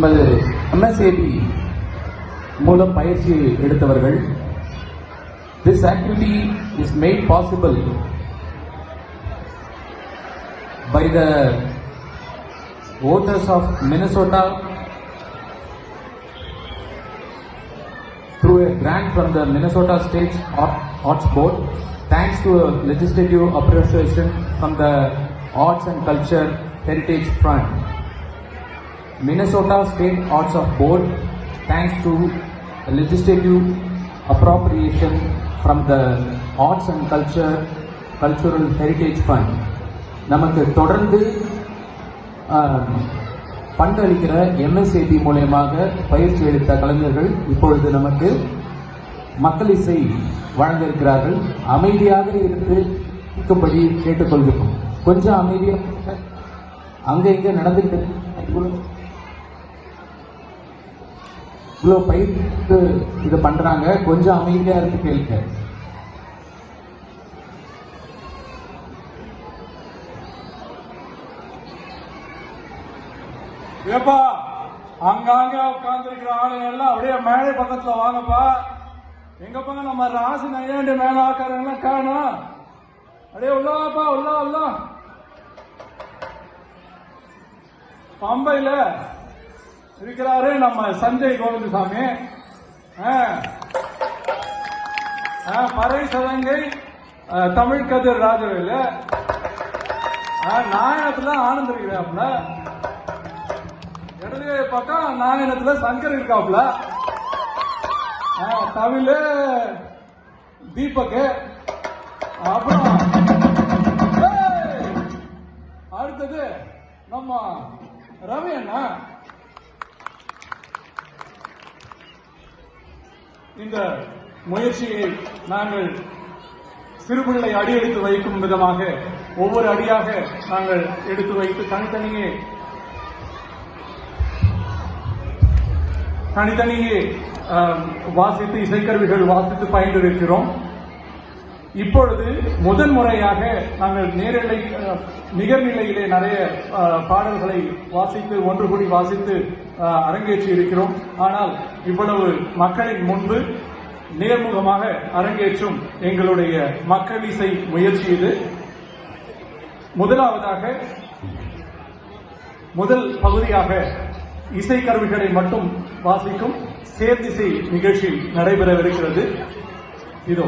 நமது MSAB மூலம் பயிற்சி எடுத்தவர்கள். This activity is made possible by the voters of Minnesota through a grant from the Minnesota State Arts Board, thanks to a legislative appreciation from the Arts and Culture Heritage Fund. Minnesota State Arts of Board, thanks to a legislative appropriation from the Arts and Cultural Heritage Fund. நமக்கு தொடர்ந்து fund அளிக்கிற MSAB மூலமாக பயிற்சி எடுத்த கலைஞர்கள் இப்பொழுது நமக்கு மக்கள் இசை வழங்க இருக்கிறார்கள். அமைதியாக இருந்து இருக்கும்படி கேட்டுக்கொள்கிறோம். கொஞ்சம் அமைதியாக அங்க இங்க நடந்துட்டு இவ்வளோ பயிற்சி இது பண்றாங்க. கொஞ்சம் அமைதியா இருந்து கேளுங்க. ஏப்பா அங்காங்க உட்கார்ந்து இருக்கிற ஆளுங்க எல்லாம் அப்படியே மேடை பக்கத்துல வாங்கப்பா. எங்கப்பா நம்ம ராசி நையாண்டி மேல ஆக்காரங்கெல்லாம் காணும். அப்படியே உள்ளாப்பா உள்ள பம்பையில இருக்கிறாரு நம்ம சஞ்சய் கோவிந்தசாமி. பறை சதங்கை தமிழ் கதிர் ராஜவேலு. நாயனத்துல ஆனந்த் இருக்கிறாப்புல. இடது பக்கம் நாயனத்துல சங்கர் இருக்காப்புல. தமிழ் தீபக். அப்புறம் அடுத்தது நம்ம ரவி அண்ணா. இந்த முயற்சியை நாங்கள் சிறுபிள்ளை அடியெடுத்து வைக்கும் விதமாக ஒவ்வொரு அடியாக நாங்கள் எடுத்து வைத்து தனித்தனியே வாசித்து இசைக்கருவிகள் வாசித்து பயின்றிருக்கிறோம். இப்பொழுது முதன் முறையாக நாங்கள் நிகர்நிலையிலே நிறைய பாடல்களை வாசித்து ஒன்று கூடி வாசித்து அரங்கேற்றி இருக்கிறோம். ஆனால் இவ்வளவு மக்களின் முன்பு நேர்முகமாக அரங்கேற்றும் எங்களுடைய மக்கள் இசை முயற்சி இது. முதல் பகுதியாக இசைக்கருவிகளை மட்டும் வாசிக்கும் சேர்ந்திசை நிகழ்ச்சி நடைபெறவிருக்கிறது. இதோ